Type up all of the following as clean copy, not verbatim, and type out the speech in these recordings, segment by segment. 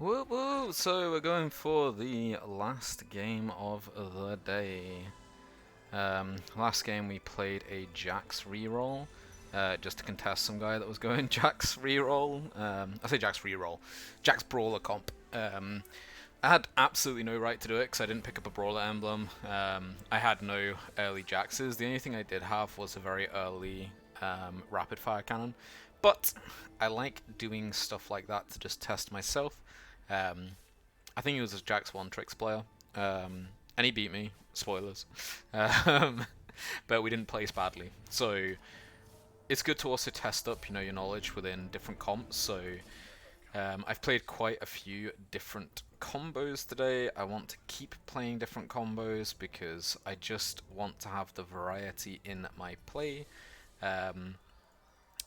Woo woo! So we're going for the last game of the day. Last game we played a Jax reroll, just to contest some guy that was going Jax reroll. I say Jax reroll, Jax brawler comp. I had absolutely no right to do it because I didn't pick up a brawler emblem. I had no early Jaxes. The only thing I did have was a very early rapid fire cannon, but I like doing stuff like that to just test myself. I think he was a Jax One Tricks player, and he beat me. Spoilers, um, but we didn't place badly. So it's good to also test up, your knowledge within different comps. So I've played quite a few different combos today. I want to keep playing different combos because I just want to have the variety in my play, and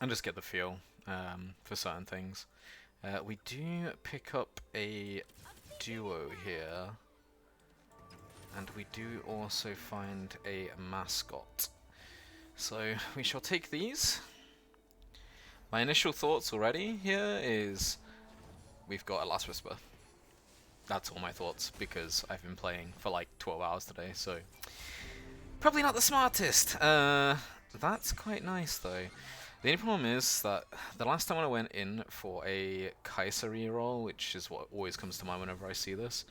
just get the feel for certain things. We do pick up a duo here, and we do also find a mascot. So we shall take these. My initial thoughts already here is we've got a Last Whisper. That's all my thoughts because I've been playing for like 12 hours today, so probably not the smartest. That's quite nice though. The only problem is that the last time when I went in for a Kai'Sa reroll, which is what always comes to mind whenever I see this,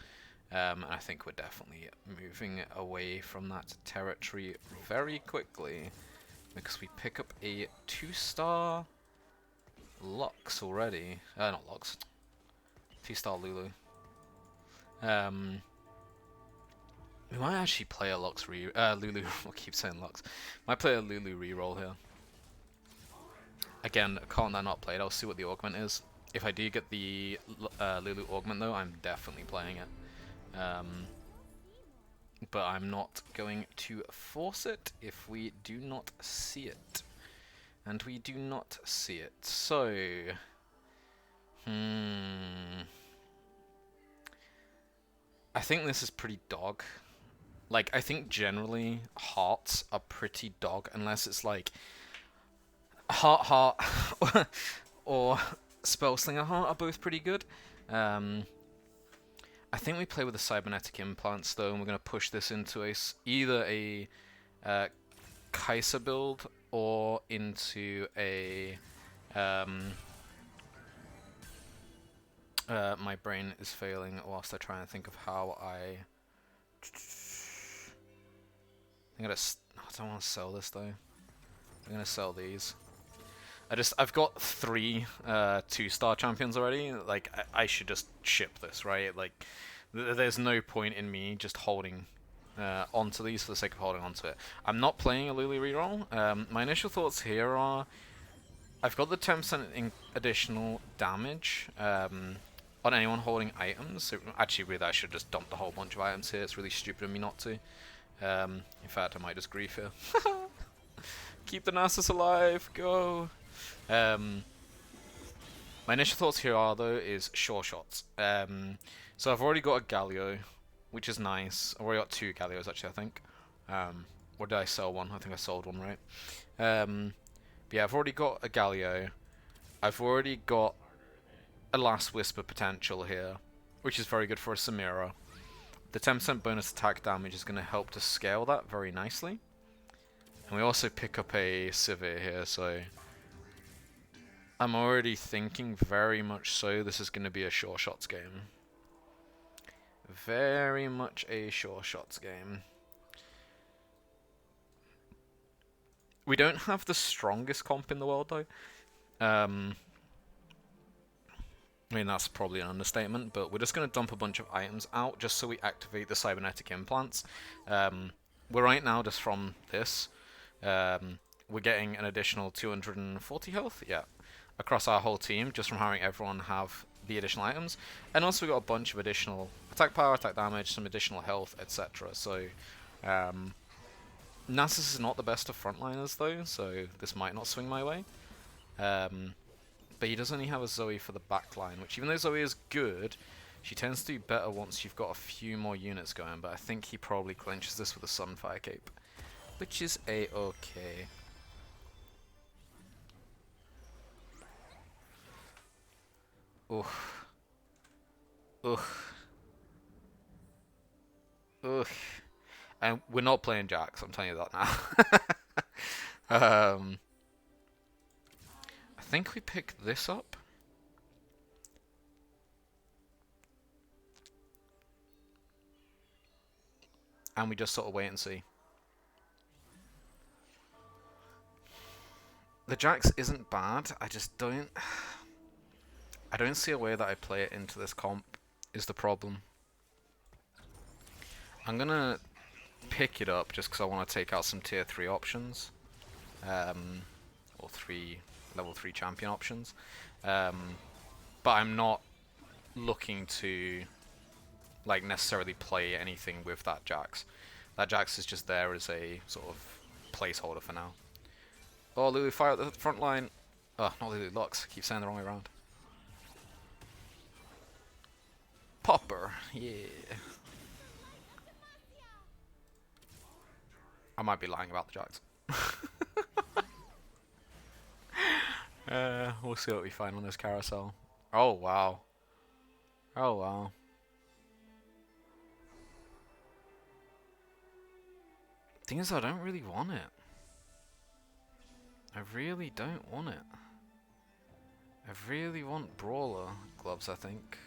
and I think we're definitely moving away from that territory very quickly because we pick up a 2-star Lux already. Not Lux. 2-star Lulu. We might actually play a Lulu. I keep saying Lux. Might play a Lulu reroll here. Again, can't that not play it? I'll see what the augment is. If I do get the Lulu augment though, I'm definitely playing it. But I'm not going to force it if we do not see it. And we do not see it. So... I think this is pretty dog. Like, I think generally hearts are pretty dog unless it's like Heart or Spellslinger Heart are both pretty good. I think we play with the cybernetic implants though, and we're going to push this into either a Kai'Sa build or into a my brain is failing whilst I try and think of how I don't want to sell this though. I'm going to sell these. I've got 3 2-star champions already. Like, I should just ship this, right? Like, there's no point in me just holding onto these for the sake of holding onto it. I'm not playing a Lulu reroll. My initial thoughts here are, I've got the 10% additional damage on anyone holding items. So actually, really, I should just dump the whole bunch of items here. It's really stupid of me not to. In fact, I might just grief here. Keep the Nasus alive, go! My initial thoughts here are, though, is Sureshots. So I've already got a Galio, which is nice. I've already got 2 Galios, actually, I think. Or did I sell one? I think I sold one, right? But yeah, I've already got a Galio. I've already got a Last Whisper potential here, which is very good for a Samira. The 10% bonus attack damage is going to help to scale that very nicely. And we also pick up a Sivir here, so I'm already thinking very much so this is going to be a Sureshots game. Very much a Sureshots game. We don't have the strongest comp in the world, though. I mean, that's probably an understatement, but we're just going to dump a bunch of items out just so we activate the cybernetic implants. We're right now, just from this, we're getting an additional 240 health, yeah, across our whole team, just from having everyone have the additional items. And also we got a bunch of additional attack power, attack damage, some additional health, etc. So, Nasus is not the best of frontliners though, so this might not swing my way. But he does only have a Zoe for the backline, which even though Zoe is good, she tends to do better once you've got a few more units going, but I think he probably clinches this with a Sunfire Cape, which is a-okay. Oof. Ugh. Ugh. And we're not playing Jax, I'm telling you that now. I think we pick this up. And we just sort of wait and see. The Jax isn't bad, I just don't... I don't see a way that I play it into this comp, is the problem. I'm gonna pick it up just because I want to take out some tier 3 options. Or level 3 champion options. But I'm not looking to like necessarily play anything with that Jax. That Jax is just there as a sort of placeholder for now. Oh, Lulu, fire at the front line. Oh, not Lulu, Lux. Keep saying the wrong way around. Popper, yeah. I might be lying about the Jax. We'll see what we find on this carousel. Oh, wow. Oh, wow. Thing is, I don't really want it. I really don't want it. I really want Brawler gloves, I think.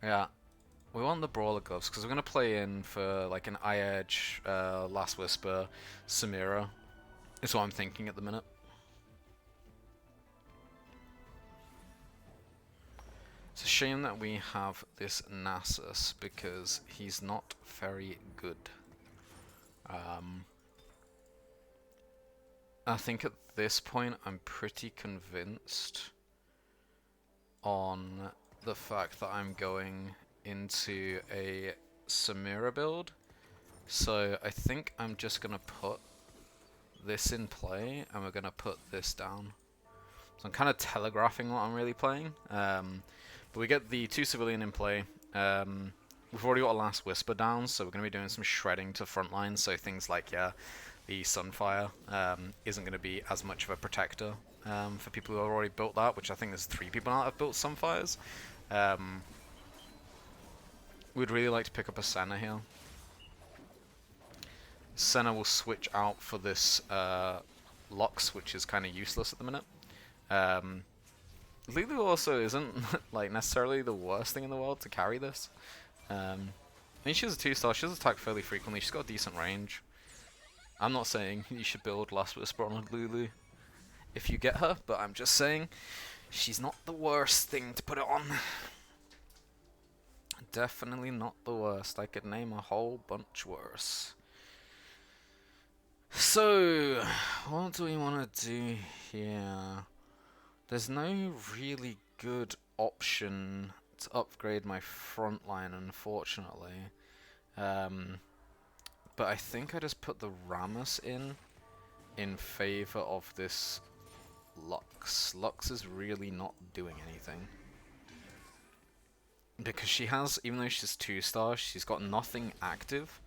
Yeah. We want the Brawler gloves, because we're going to play in for like an Eye-Edge, Last Whisper, Samira. Is what I'm thinking at the minute. It's a shame that we have this Nasus, because he's not very good. I think at this point I'm pretty convinced on the fact that I'm going into a Samira build. So I think I'm just going to put this in play and we're going to put this down. So I'm kind of telegraphing what I'm really playing. But we get the 2 civilian in play. We've already got a Last Whisper down, so we're going to be doing some shredding to front lines. So things like, yeah, the Sunfire isn't going to be as much of a protector for people who have already built that, which I think there's 3 people now that have built Sunfires. We'd really like to pick up a Senna here. Senna will switch out for this Lux, which is kind of useless at the minute. Lulu also isn't like necessarily the worst thing in the world to carry this. I mean, she's a 2-star, she does attack fairly frequently, she's got a decent range. I'm not saying you should build Last Whisper on a Lulu if you get her, but I'm just saying she's not the worst thing to put it on. Definitely not the worst. I could name a whole bunch worse. So, what do we want to do here? There's no really good option to upgrade my front line, unfortunately. But I think I just put the Rammus in favor of this Lux. Lux is really not doing anything. Because she has, even though she's 2-star, she's got nothing active.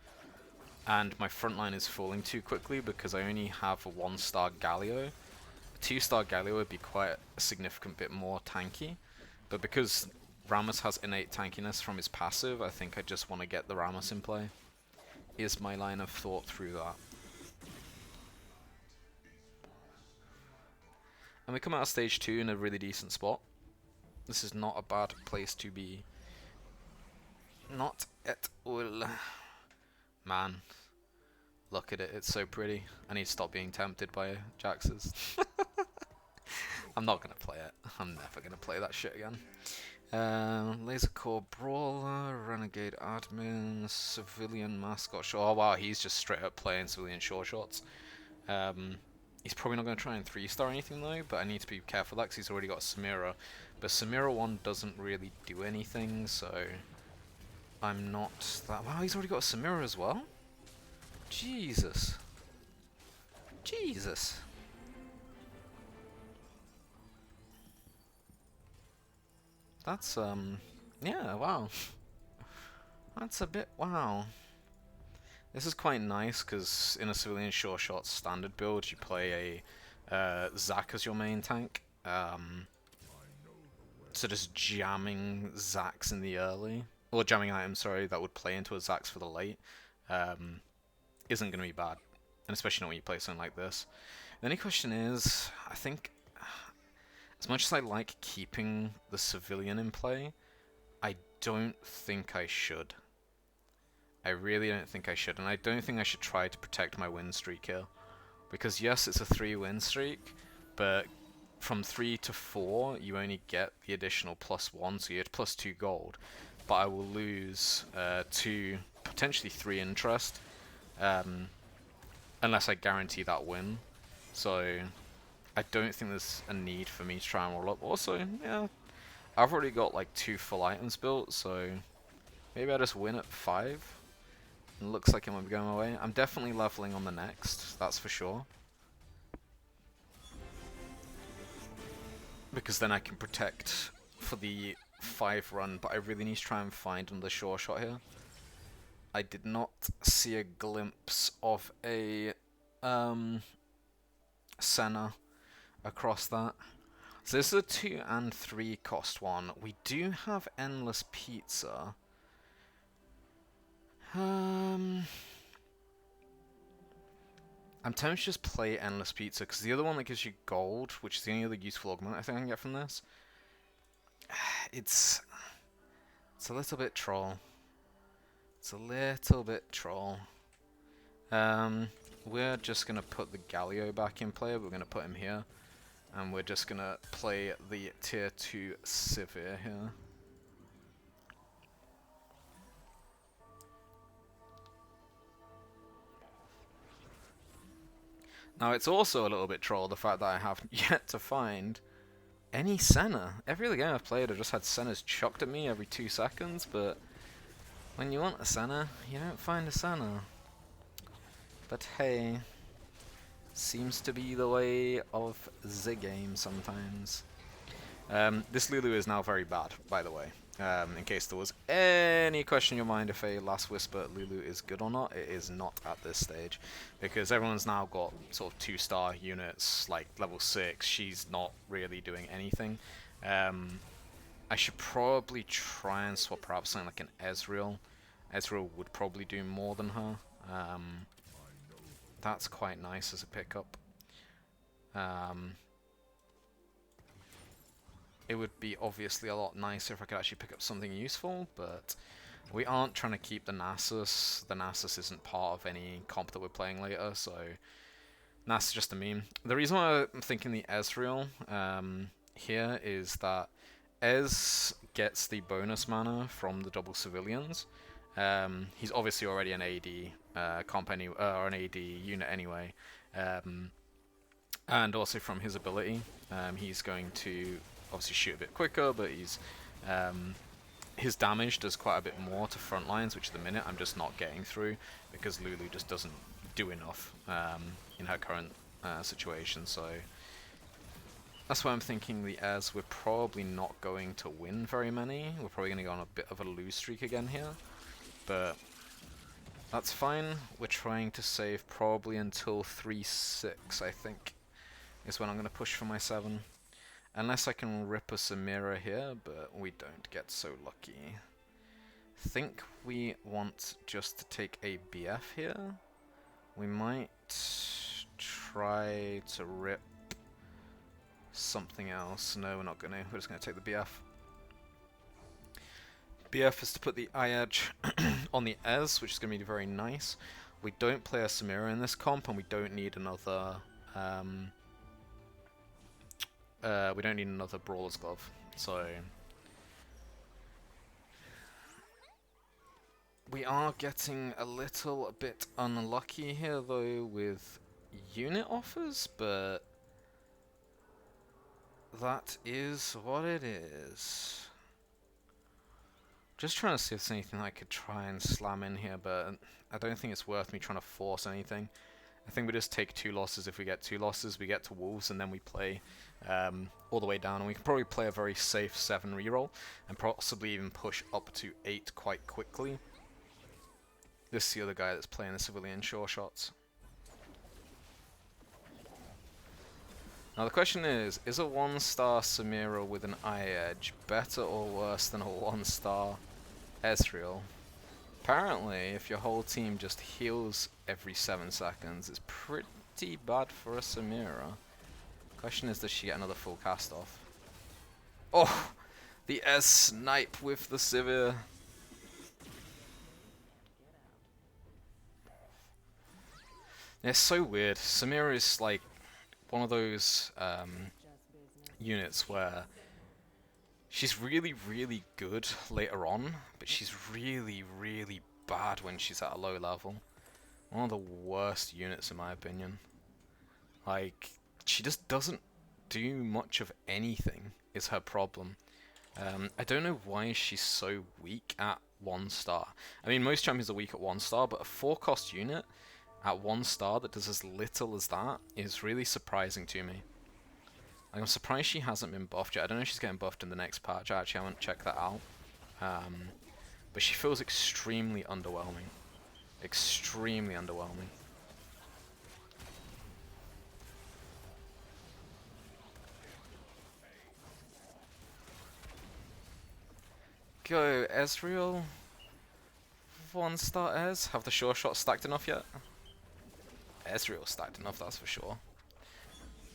And my front line is falling too quickly because I only have a 1-star Galio. A 2-star Galio would be quite a significant bit more tanky. But because Rammus has innate tankiness from his passive, I think I just want to get the Rammus in play. Is my line of thought through that. And we come out of stage 2 in a really decent spot. This is not a bad place to be. Not at all. Man. Look at it, it's so pretty. I need to stop being tempted by Jax's. I'm not going to play it. I'm never going to play that shit again. Laser Core Brawler, Renegade Admin, Civilian Mascot. Oh wow, he's just straight up playing Civilian Sureshots. He's probably not going to try and 3-star anything though, but I need to be careful of that because he's already got Samira. But Samira 1 doesn't really do anything, so I'm not that... Wow, he's already got a Samira as well? Jesus. Jesus. That's, yeah, wow. That's a bit, wow. This is quite nice, because in a Civilian Sureshots standard build, you play a Zac as your main tank. So just jamming Zax in the early, or jamming items, sorry, that would play into a Zax for the late, isn't going to be bad. And especially not when you play something like this. The only question is, I think, as much as I like keeping the civilian in play, I don't think I should. I really don't think I should, and I don't think I should try to protect my win streak here. Because yes, it's a 3-win streak, but from 3 to 4, you only get the additional +1, so you get +2 gold. But I will lose 2, potentially 3 interest, unless I guarantee that win. So I don't think there's a need for me to try and roll up. Also, yeah, I've already got like 2 full items built, so maybe I just win at 5. It looks like it might be going my way. I'm definitely leveling on the next, that's for sure. Because then I can protect for the 5 run, but I really need to try and find another sure shot here. I did not see a glimpse of a Senna across that. So this is a 2 and 3 cost one. We do have Endless Pizza. I'm tempted to just play Endless Pizza, because the other one that gives you gold, which is the only other useful augment I think I can get from this, it's a little bit troll. It's a little bit troll. We're just going to put the Galio back in play, we're going to put him here, and we're just going to play the tier 2 Sivir here. Now it's also a little bit troll the fact that I haven't yet to find any Senna. Every other game I've played I've just had Sennas chucked at me every 2 seconds, but when you want a Senna, you don't find a Senna. But hey, seems to be the way of the game sometimes. This Lulu is now very bad, by the way. In case there was any question in your mind if a Last Whisper Lulu is good or not, it is not at this stage. Because everyone's now got sort of 2-star units, like level 6, she's not really doing anything. I should probably try and swap her out for something like an Ezreal. Ezreal would probably do more than her. That's quite nice as a pickup. It would be obviously a lot nicer if I could actually pick up something useful, but we aren't trying to keep the Nasus. The Nasus isn't part of any comp that we're playing later, so Nasus is just a meme. The reason why I'm thinking the Ezreal here is that Ez gets the bonus mana from the double civilians. He's obviously already an AD comp or an AD unit anyway, and also from his ability, he's going to obviously shoot a bit quicker, but he's his damage does quite a bit more to front lines, which at the minute I'm just not getting through because Lulu just doesn't do enough in her current situation. So that's why I'm thinking the Ez, we're probably not going to win very many. We're probably going to go on a bit of a lose streak again here, but that's fine. We're trying to save probably until 3-6, I think, is when I'm going to push for my 7. Unless I can rip a Samira here, but we don't get so lucky. I think we want just to take a BF here. We might try to rip something else. No, we're not going to. We're just going to take the BF. BF is to put the eye edge on the Ez, which is going to be very nice. We don't play a Samira in this comp, and we don't need another... we don't need another Brawler's Glove, so... We are getting a little bit unlucky here, though, with unit offers, but... that is what it is. Just trying to see if there's anything I could try and slam in here, but I don't think it's worth me trying to force anything. I think we just take 2 losses. If we get 2 losses, we get to Wolves, and then we play all the way down. And we can probably play a very safe 7 reroll, and possibly even push up to 8 quite quickly. This is the other guy that's playing the civilian Sureshots. Now the question is a 1-star Samira with an eye edge better or worse than a 1-star Ezreal? Apparently, if your whole team just heals every 7 seconds, it's pretty bad for a Samira. Question is, does she get another full cast off? Oh! The Ez snipe with the Sivir. It's so weird. Samira is like one of those units where she's really, really good later on, but she's really, really bad when she's at a low level. One of the worst units in my opinion. Like, she just doesn't do much of anything is her problem. I don't know why she's so weak at 1-star. I mean, most champions are weak at 1-star, but a 4-cost unit at 1-star that does as little as that is really surprising to me. I'm surprised she hasn't been buffed yet. I don't know if she's getting buffed in the next patch. I actually haven't checked that out. But she feels extremely underwhelming. Extremely underwhelming. Go, Ezreal. 1-star Ez. Have the Sureshots stacked enough yet? Ezreal stacked enough, that's for sure.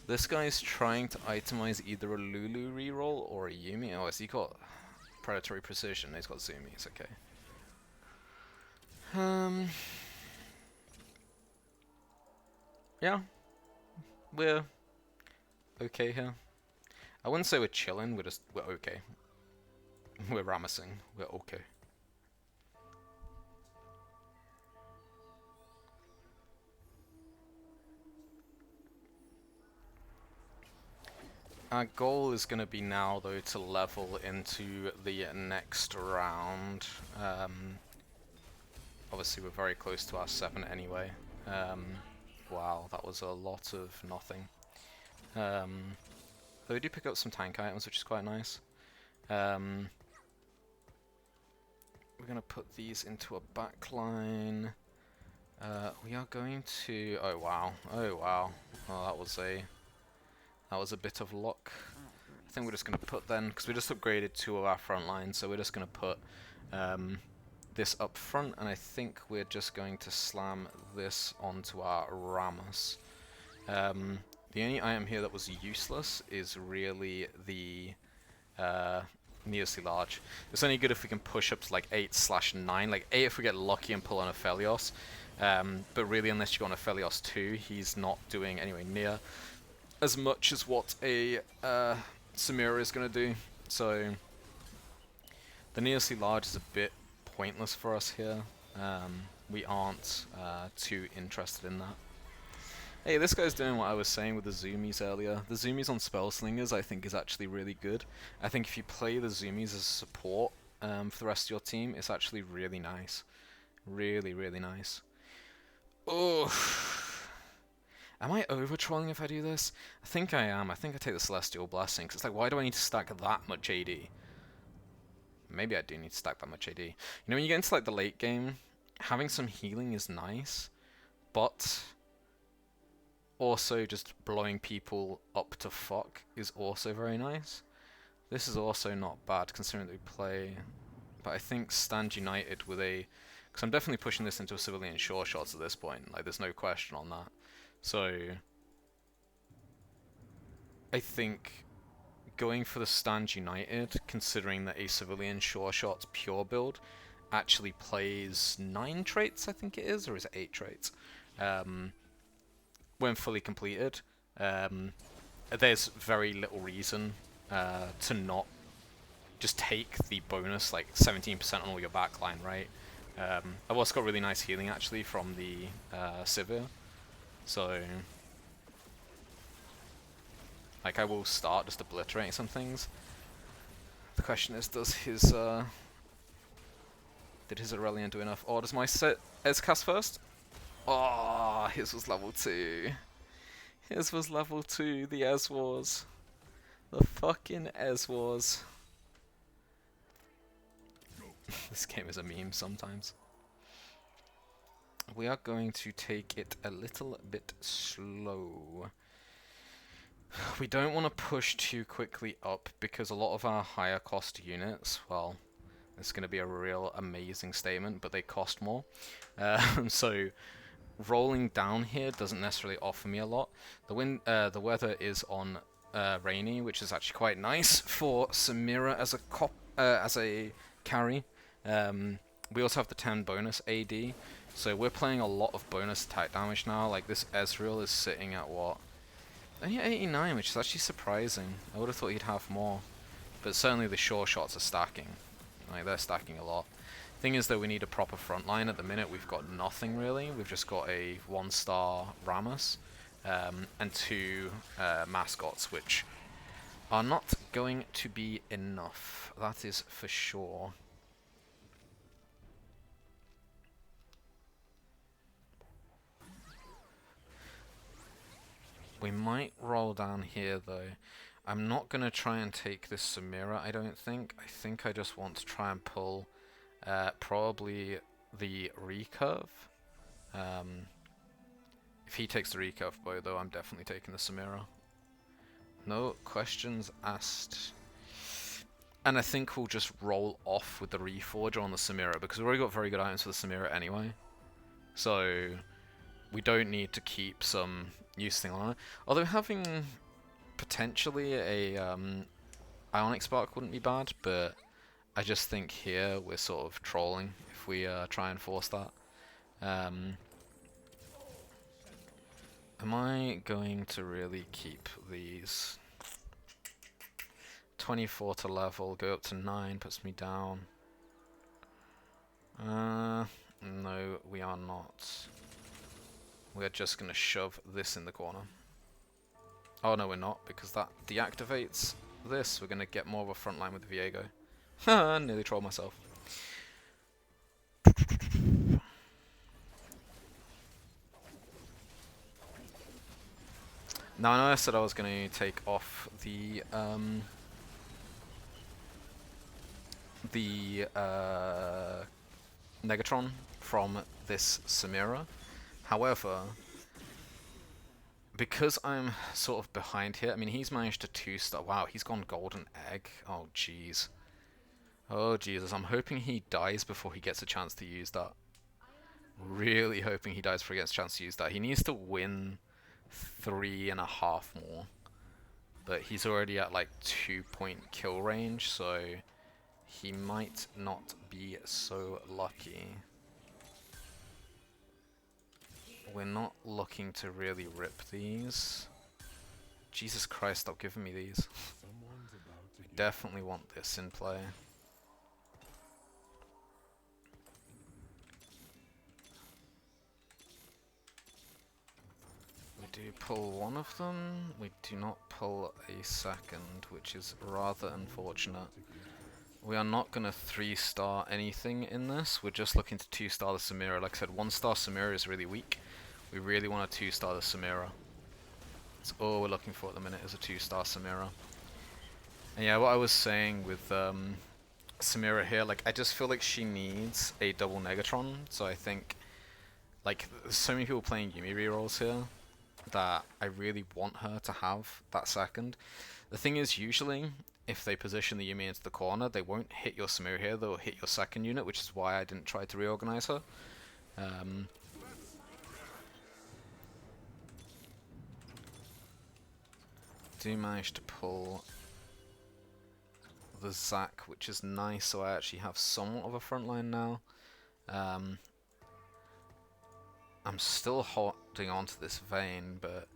This guy's trying to itemize either a Lulu reroll or a Yuumi. Oh, has he got Predatory Precision? He's got Zoomies, okay. Yeah. We're okay here. I wouldn't say we're chilling, we're okay. We're Ramosing, we're okay. Our goal is going to be now, though, to level into the next round. Obviously, we're very close to our 7 anyway. Wow, that was a lot of nothing. Though we do pick up some tank items, which is quite nice. We're going to put these into a backline. We are going to... Oh, wow. Oh, wow. Oh, that was a bit of luck. I think we're just going to put then, because we just upgraded 2 of our front lines, so we're just going to put this up front, and I think we're just going to slam this onto our Rammus. The only item here that was useless is really the needlessly large. It's only good if we can push up to like 8/9, like 8 if we get lucky and pull on a Aphelios. But really, unless you go on a Aphelios 2, he's not doing anywhere near as much as what a Samira is going to do. So the needlessly large is a bit pointless for us here. We aren't too interested in that. Hey, this guy's doing what I was saying with the Zoomies earlier. The Zoomies on Spellslingers I think is actually really good. I think if you play the Zoomies as support for the rest of your team, it's actually really nice. Really, really nice. Oh, am I over-trolling if I do this? I think I am. I think I take the Celestial Blessing, because it's like, why do I need to stack that much AD? Maybe I do need to stack that much AD. You know, when you get into like the late game, having some healing is nice, but also just blowing people up to fuck is also very nice. This is also not bad considering that we play, but I think Stand United with a, because I'm definitely pushing this into a civilian Sureshots at this point, like there's no question on that. So I think going for the Stand United, considering that a civilian Sureshots pure build actually plays 9 traits, I think it is, or is it 8 traits? When fully completed, there's very little reason to not just take the bonus, like 17% on all your backline, right? I've also got really nice healing actually from the Sivir, so like I will start just obliterating some things. The question is, does his did his Aurelion do enough, or does my set Ez cast first? Oh, his was level 2. His was level 2, the Ez Wars. The fucking Ez Wars. This game is a meme sometimes. We are going to take it a little bit slow. We don't want to push too quickly up because a lot of our higher cost units, well, it's going to be a real amazing statement, but they cost more. So rolling down here doesn't necessarily offer me a lot. The weather is on rainy, which is actually quite nice for Samira as a carry. We also have the 10 bonus AD, so we're playing a lot of bonus attack damage now. Like this Ezreal is sitting at what? Only 89, which is actually surprising. I would have thought he'd have more, but certainly the Sureshots are stacking. Like they're stacking a lot. Thing is though, we need a proper front line. At the minute we've got nothing really. We've just got a 1-star Rammus and 2 mascots, which are not going to be enough. That is for sure. We might roll down here though. I'm not going to try and take this Samira, I don't think. I think I just want to try and pull probably the recurve. If he takes the recurve bow though, I'm definitely taking the Samira. No questions asked. And I think we'll just roll off with the Reforger on the Samira because we've already got very good items for the Samira anyway. So we don't need to keep some use thing on it. Although having potentially a Ionic Spark wouldn't be bad, but I just think here we're sort of trolling if we try and force that. Am I going to really keep these? 24 to level, go up to 9, puts me down. No, we are not. We're just going to shove this in the corner. Oh no, we're not, because that deactivates this. We're going to get more of a front line with Viego. Haha, nearly trolled myself. Now I know I said I was going to take off the Negatron from this Samira. However, because I'm sort of behind here, I mean, he's managed to 2-star. Wow, he's gone Golden Egg. Oh, jeez. Oh, Jesus. I'm hoping he dies before he gets a chance to use that. Really hoping he dies before he gets a chance to use that. He needs to win 3.5 more. But he's already at like 2-point kill range, so he might not be so lucky. We're not looking to really rip these. Jesus Christ, stop giving me these. I definitely want this in play. We do pull one of them. We do not pull a second, which is rather unfortunate. We are not going to 3-star anything in this. We're just looking to 2-star the Samira. Like I said, 1-star Samira is really weak. We really want to 2-star the Samira. That's all we're looking for at the minute, is a 2-star Samira. And yeah, what I was saying with Samira here, like, I just feel like she needs a double Negatron. So I think, like, there's so many people playing Yuumi rerolls here that I really want her to have that second. The thing is, usually, if they position the Yuumi into the corner, they won't hit your Samira here, they'll hit your second unit, which is why I didn't try to reorganize her. Do manage to pull the Zac, which is nice, so I actually have somewhat of a front line now. I'm still holding on to this Vayne, but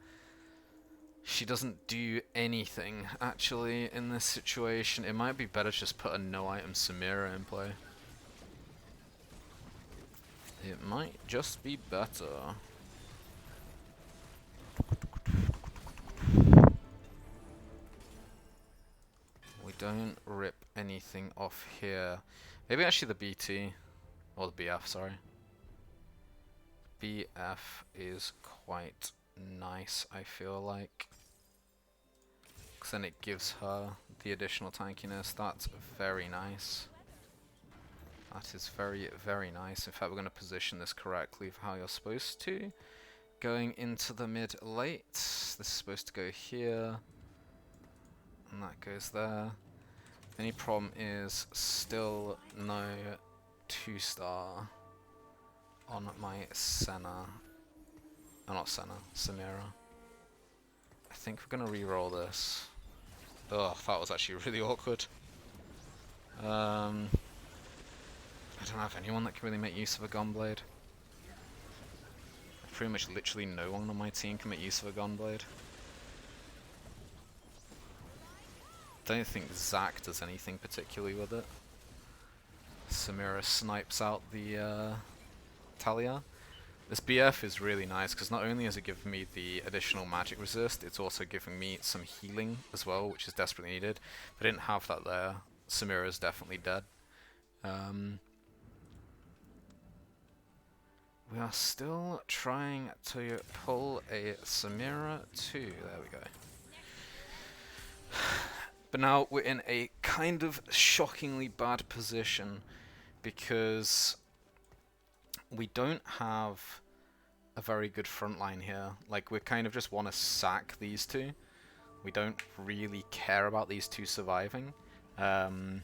she doesn't do anything actually in this situation. It might be better to just put a no-item Samira in play. It might just be better. We don't rip anything off here. Maybe actually the BT, or the BF, sorry. BF is quite nice, I feel like. Because then it gives her the additional tankiness. That's very nice. That is very, very nice. In fact, we're going to position this correctly for how you're supposed to. going into the mid late. This is supposed to go here. And that goes there. The only problem is still no 2-star on my Senna. Oh, not Senna, Samira. I think we're gonna re-roll this. Oh, that was actually really awkward. I don't have anyone that can really make use of a Gunblade. Pretty much literally no one on my team can make use of a Gunblade. Don't think Zac does anything particularly with it. Samira snipes out the Talia. This BF is really nice because not only has it given me the additional magic resist, it's also giving me some healing as well, which is desperately needed. If I didn't have that there, Samira's definitely dead. We are still trying to pull a Samira 2. There we go. But now we're in a kind of shockingly bad position because we don't have a very good front line here. Like, we kind of just want to sack these two. We don't really care about these two surviving. And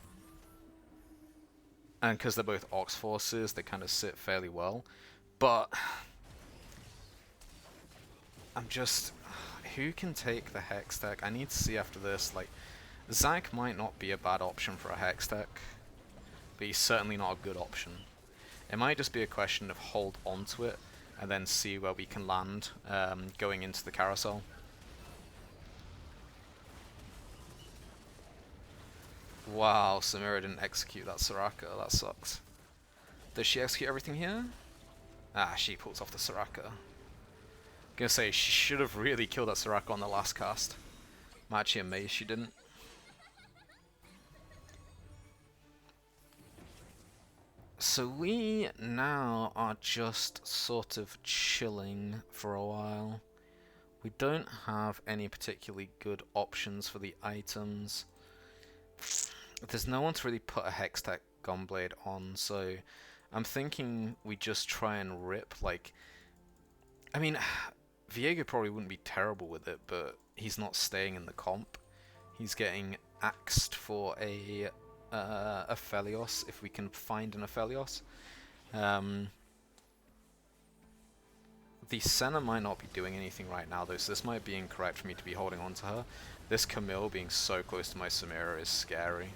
because they're both Ox forces, they kind of sit fairly well. But I'm just... who can take the Hex deck? I need to see after this. Like, Zac might not be a bad option for a Hex deck, but he's certainly not a good option. It might just be a question of hold onto it and then see where we can land going into the carousel. Wow, Samira didn't execute that Soraka. That sucks. Does she execute everything here? Ah, she pulls off the Soraka. Gonna say, she should have really killed that Soraka on the last cast. I'm actually amazed she didn't. So we now are just sort of chilling for a while. We don't have any particularly good options for the items. There's no one to really put a Hextech Gunblade on, so I'm thinking we just try and rip, like... I mean, Viego probably wouldn't be terrible with it, but he's not staying in the comp. He's getting axed for a Aphelios, if we can find an Aphelios. The Senna might not be doing anything right now though, so this might be incorrect for me to be holding on to her. This Camille being so close to my Samira is scary.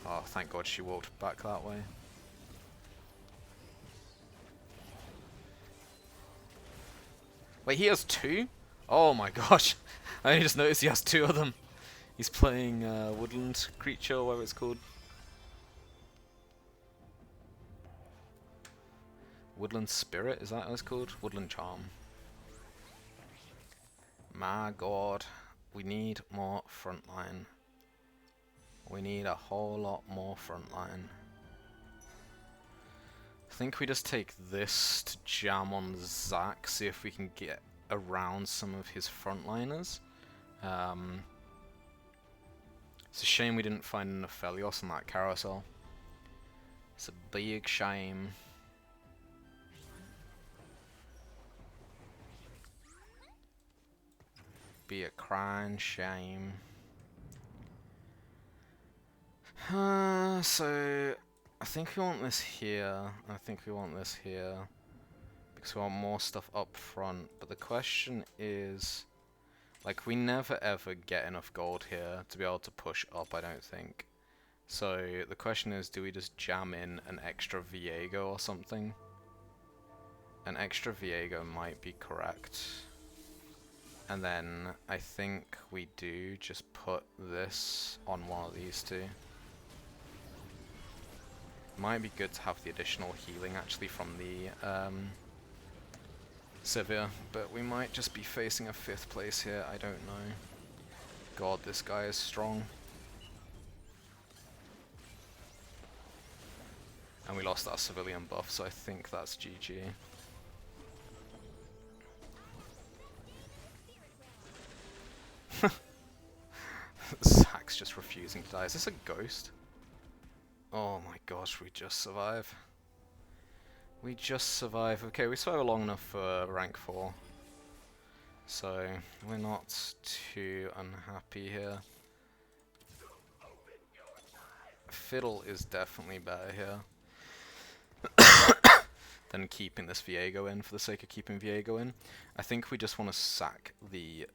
Oh, thank God she walked back that way. Wait, he has two? Oh my gosh, I only just noticed he has two of them. He's playing Woodland Creature, or whatever it's called. Woodland Spirit, is that what it's called? Woodland Charm. My God, we need more frontline. We need a whole lot more frontline. I think we just take this to jam on Zac, see if we can get around some of his frontliners. It's a shame we didn't find an Aphelios on that carousel. It's a big shame. Be a crying shame. So I think we want this here. I think we want this here because we want more stuff up front. But the question is, like, we never ever get enough gold here to be able to push up, I don't think. So the question is, do we just jam in an extra Viego or something? An extra Viego might be correct. And then I think we do just put this on one of these two. Might be good to have the additional healing actually from the Sivir, but we might just be facing a 5th place here, I don't know. God, this guy is strong. And we lost our civilian buff, so I think that's GG. Zac's just refusing to die. Is this a ghost? Oh my gosh, we just survive. We just survive. Okay, we survive long enough for rank 4. So, we're not too unhappy here. Fiddle is definitely better here than keeping this Viego in for the sake of keeping Viego in. I think we just want to sack the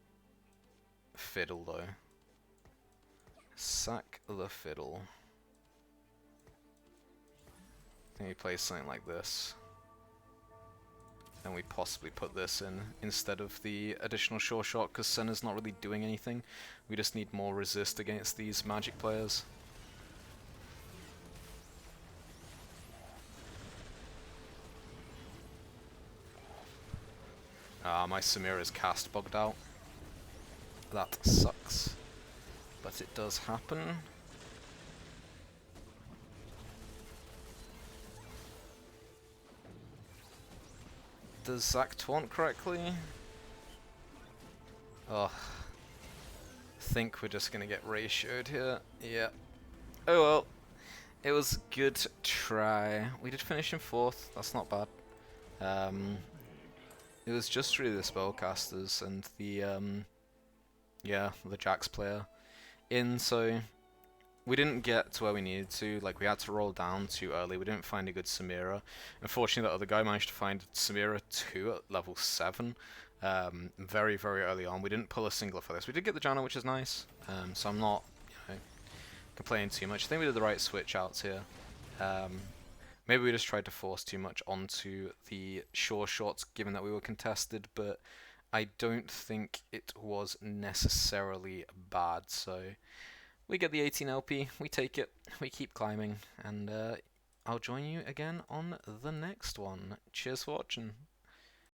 Fiddle though. Sack the Fiddle. I think we play something like this. And we possibly put this in instead of the additional sure shot because Senna's not really doing anything. We just need more resist against these magic players. My Samira's cast bugged out. That sucks. But it does happen. Does Zac taunt correctly? Oh. Think we're just gonna get ratioed here. Yeah. Oh well. It was a good try. We did finish in 4th. That's not bad. It was just really the spellcasters and the the Jax player in, so we didn't get to where we needed to. Like, we had to roll down too early. We didn't find a good Samira. Unfortunately, that other guy managed to find Samira 2 at level 7 very, very early on. We didn't pull a single for this. We did get the Janna, which is nice, so I'm not complaining too much. I think we did the right switch outs here. Maybe we just tried to force too much onto the sure shots, given that we were contested, but I don't think it was necessarily bad, so we get the 18 LP, we take it, we keep climbing, and I'll join you again on the next one. Cheers for watching.